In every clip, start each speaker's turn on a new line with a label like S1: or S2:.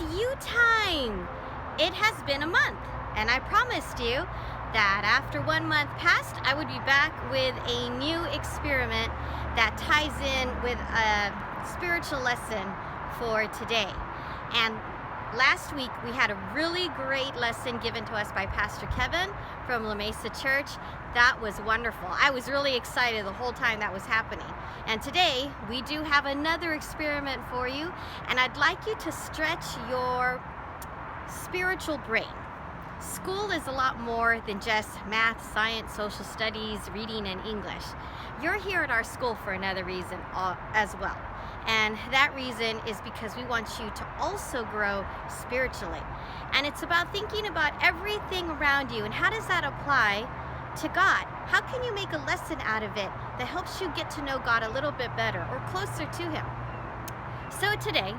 S1: It's you time. It has been a month, and I promised you that after 1 month passed, I would be back with a new experiment that ties in with a spiritual lesson for today. And last week, we had a really great lesson given to us by Pastor Kevin from La Mesa Church. That was wonderful. I was really excited the whole time that was happening. And today, we do have another experiment for you, and I'd like you to stretch your spiritual brain. School is a lot more than just math, science, social studies, reading, and English. You're here at our school for another reason as well. And that reason is because we want you to also grow spiritually. And it's about thinking about everything around you and how does that apply to God? How can you make a lesson out of it that helps you get to know God a little bit better or closer to Him? So today,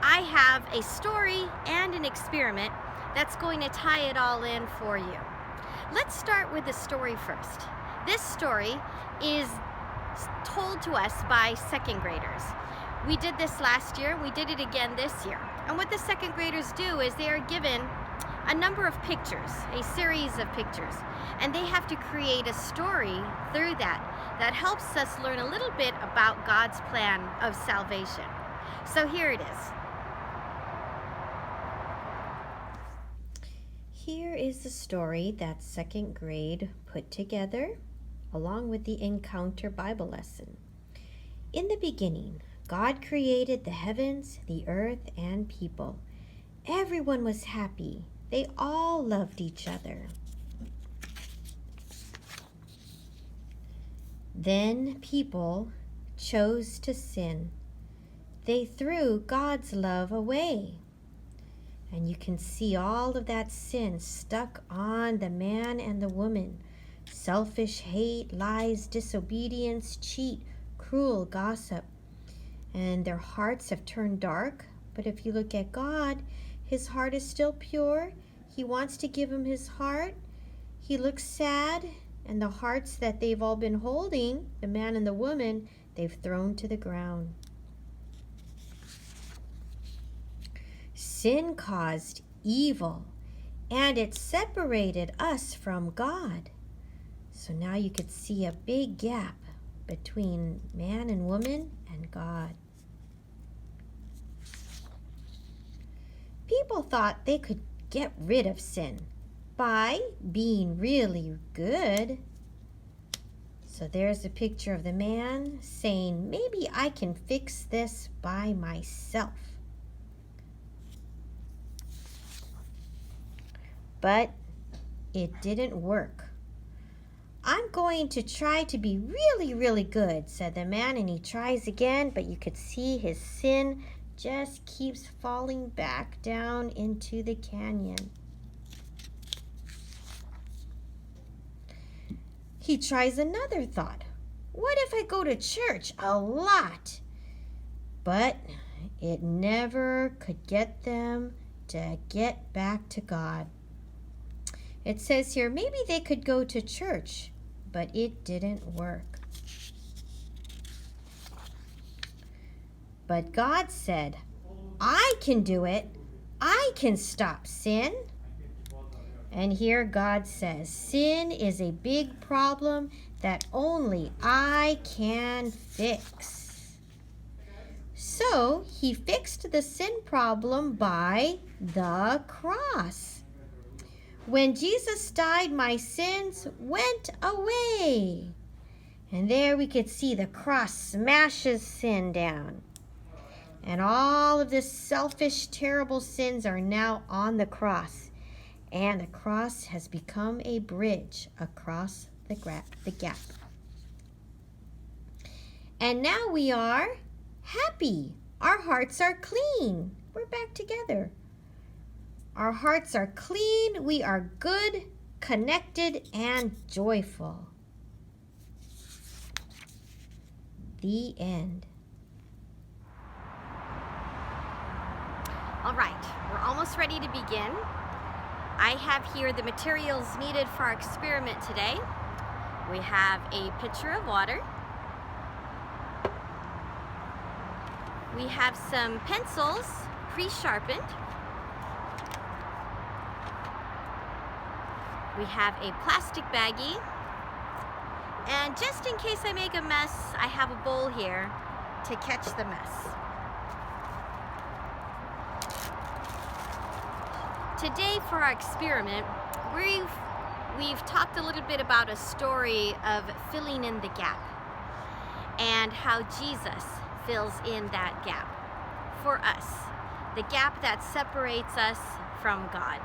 S1: I have a story and an experiment that's going to tie it all in for you. Let's start with the story first. This story is told to us by second graders. We did this last year, we did it again this year. And what the second graders do is they are given a number of pictures, a series of pictures, and they have to create a story through that helps us learn a little bit about God's plan of salvation. So here it is. Here is the story that second grade put together along with the Encounter Bible lesson. In the beginning, God created the heavens, the earth, and people. Everyone was happy. They all loved each other. Then people chose to sin. They threw God's love away. And you can see all of that sin stuck on the man and the woman. Selfish hate, lies, disobedience, cheat, cruel gossip. And their hearts have turned dark. But if you look at God, His heart is still pure. He wants to give them His heart. He looks sad. And the hearts that they've all been holding, the man and the woman, they've thrown to the ground. Sin caused evil, and it separated us from God. So now you could see a big gap between man and woman and God. People thought they could get rid of sin by being really good. So there's a picture of the man saying, maybe I can fix this by myself. But it didn't work. I'm going to try to be really, really good, said the man, and he tries again, but you could see his sin just keeps falling back down into the canyon. He tries another thought. What if I go to church a lot? But it never could get them to get back to God. It says here, maybe they could go to church, but it didn't work. But God said, I can do it. I can stop sin. And here God says, sin is a big problem that only I can fix. So He fixed the sin problem by the cross. When Jesus died, my sins went away. And there we could see the cross smashes sin down. And all of the selfish, terrible sins are now on the cross. And the cross has become a bridge across the gap. And now we are happy. Our hearts are clean. We're back together. Our hearts are clean. We are good, connected, and joyful. The end. All right, we're almost ready to begin. I have here the materials needed for our experiment today. We have a pitcher of water. We have some pencils, pre-sharpened. We have a plastic baggie. And just in case I make a mess, I have a bowl here to catch the mess. Today for our experiment, we've talked a little bit about a story of filling in the gap and how Jesus fills in that gap for us, the gap that separates us from God.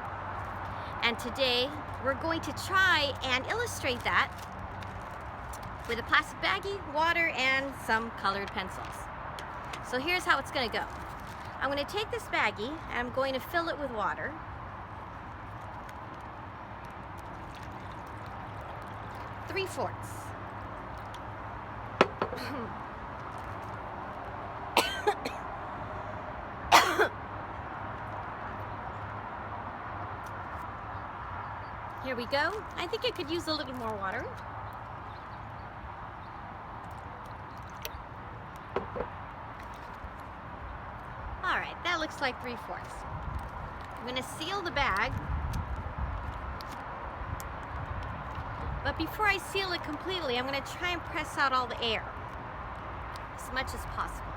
S1: And today we're going to try and illustrate that with a plastic baggie, water, and some colored pencils. So here's how it's going to go. I'm going to take this baggie and I'm going to fill it with water. 3/4. Here we go. I think it could use a little more water. All right, that looks like 3/4. I'm going to seal the bag. But before I seal it completely, I'm going to try and press out all the air as much as possible.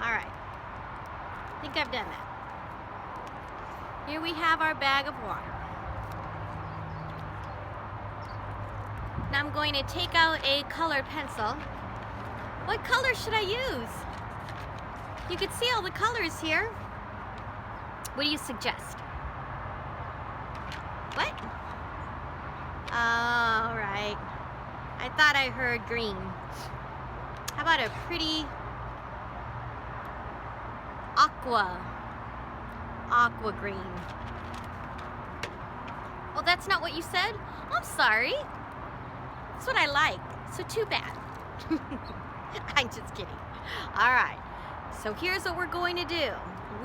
S1: All right, I think I've done that. Here we have our bag of water. Now I'm going to take out a colored pencil. What color should I use? You can see all the colors here. What do you suggest? What? All right. I thought I heard green. How about a pretty aqua green? Well, that's not what you said? I'm sorry. That's what I like. So too bad. I'm just kidding. All right. So here's what we're going to do.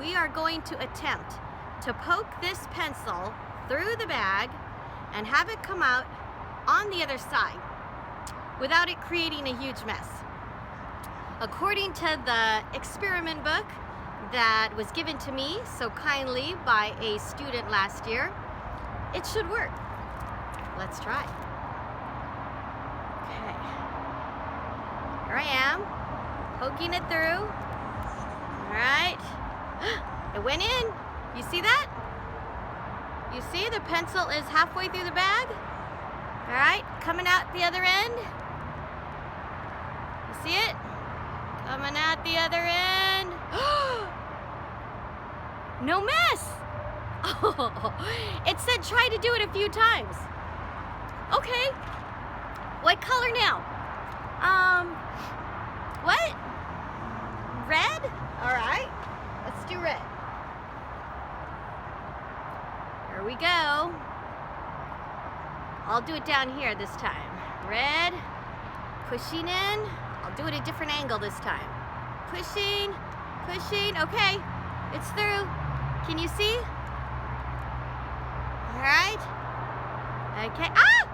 S1: We are going to attempt to poke this pencil through the bag and have it come out on the other side without it creating a huge mess. According to the experiment book that was given to me so kindly by a student last year, it should work. Let's try. Okay. Here I am, poking it through. All right. It went in. You see that? You see the pencil is halfway through the bag? All right, coming out the other end. You see it? Coming out the other end. No mess. Oh, it said try to do it a few times. Okay. What color now? What? Red? All right, let's do red. Here we go. I'll do it down here this time. Red, pushing in. I'll do it a different angle this time. Pushing, pushing. Okay, it's through. Can you see? All right. Okay. Ah!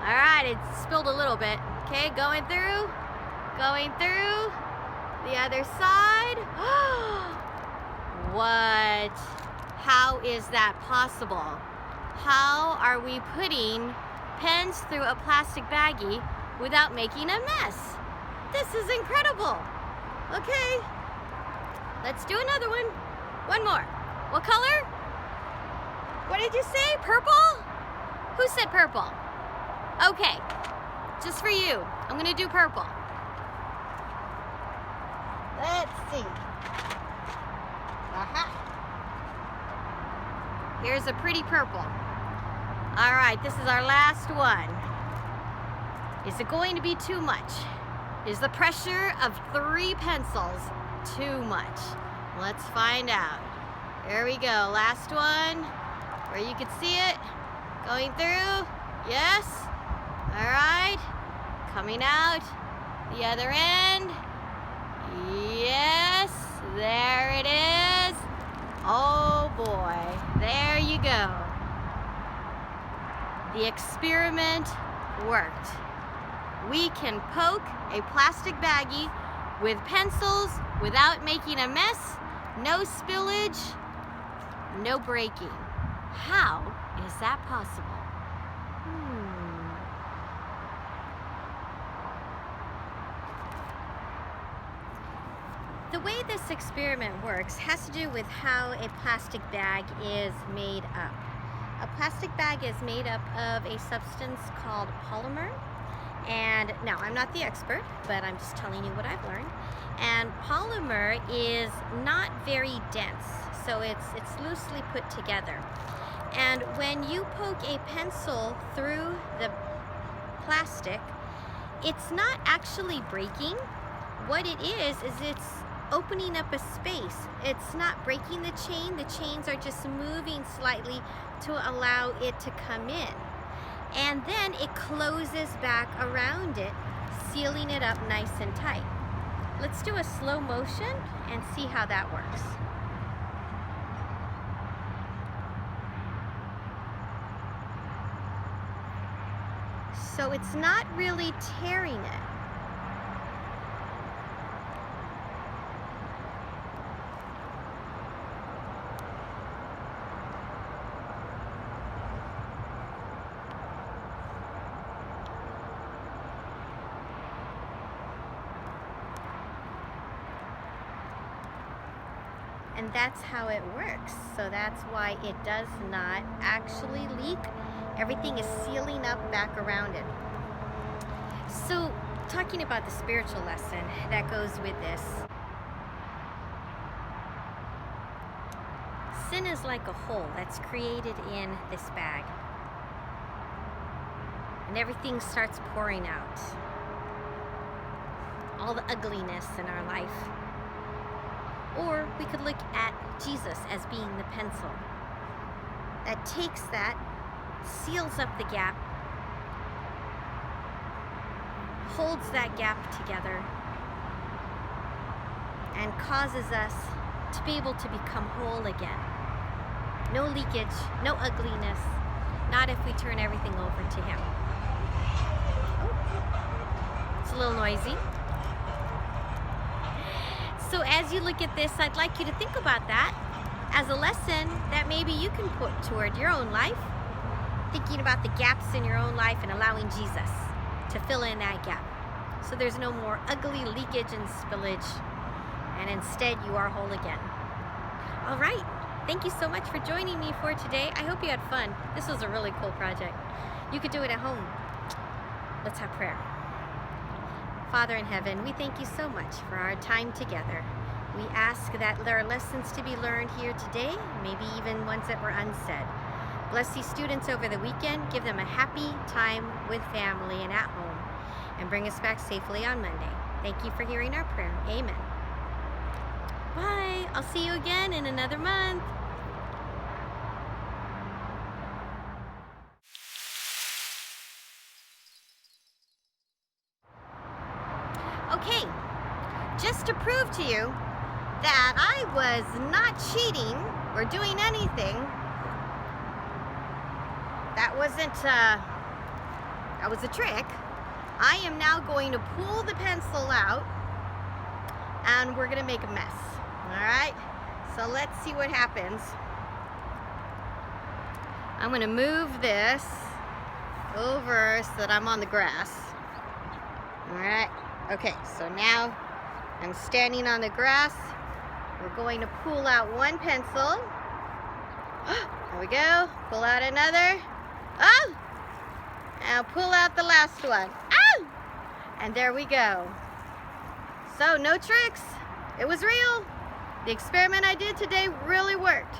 S1: All right, it spilled a little bit. Okay, going through, going through. The other side. What? How is that possible? How are we putting pens through a plastic baggie without making a mess? This is incredible. Okay, let's do another one. One more. What color? What did you say? Purple? Who said purple? Okay, just for you, I'm gonna do purple. Let's see. Aha. Here's a pretty purple. All right, this is our last one. Is it going to be too much? Is the pressure of 3 pencils too much? Let's find out. Here we go, last one, where you can see it. Going through, yes. All right, coming out the other end. Yes, there it is. Oh boy, there you go. The experiment worked. We can poke a plastic baggie with pencils without making a mess, no spillage, no breaking. How is that possible? The way this experiment works has to do with how a plastic bag is made up. A plastic bag is made up of a substance called polymer. And now, I'm not the expert, but I'm just telling you what I've learned. And polymer is not very dense, so it's loosely put together. And when you poke a pencil through the plastic, it's not actually breaking. What it is it's opening up a space. It's not breaking the chain. The chains are just moving slightly to allow it to come in. And then it closes back around it, sealing it up nice and tight. Let's do a slow motion and see how that works. So it's not really tearing it. And that's how it works. So that's why it does not actually leak. Everything is sealing up back around it. So, talking about the spiritual lesson that goes with this. Sin is like a hole that's created in this bag. And everything starts pouring out. All the ugliness in our life. Or we could look at Jesus as being the pencil that takes that, seals up the gap, holds that gap together, and causes us to be able to become whole again. No leakage, no ugliness, not if we turn everything over to Him. Oh, it's a little noisy. So as you look at this, I'd like you to think about that as a lesson that maybe you can put toward your own life, thinking about the gaps in your own life and allowing Jesus to fill in that gap. So there's no more ugly leakage and spillage, and instead you are whole again. All right, thank you so much for joining me for today. I hope you had fun. This was a really cool project. You could do it at home. Let's have prayer. Father in heaven, we thank you so much for our time together. We ask that there are lessons to be learned here today, maybe even ones that were unsaid. Bless these students over the weekend. Give them a happy time with family and at home. And bring us back safely on Monday. Thank you for hearing our prayer. Amen. Bye. I'll see you again in another month. Okay, just to prove to you that I was not cheating or doing anything, that was a trick. I am now going to pull the pencil out and we're gonna make a mess. All right, so let's see what happens. I'm gonna move this over so that I'm on the grass. All right. Okay, so now I'm standing on the grass. We're going to pull out one pencil. There we go. Pull out another. Oh! Now pull out the last one. Oh! And there we go. So no tricks. It was real. The experiment I did today really worked.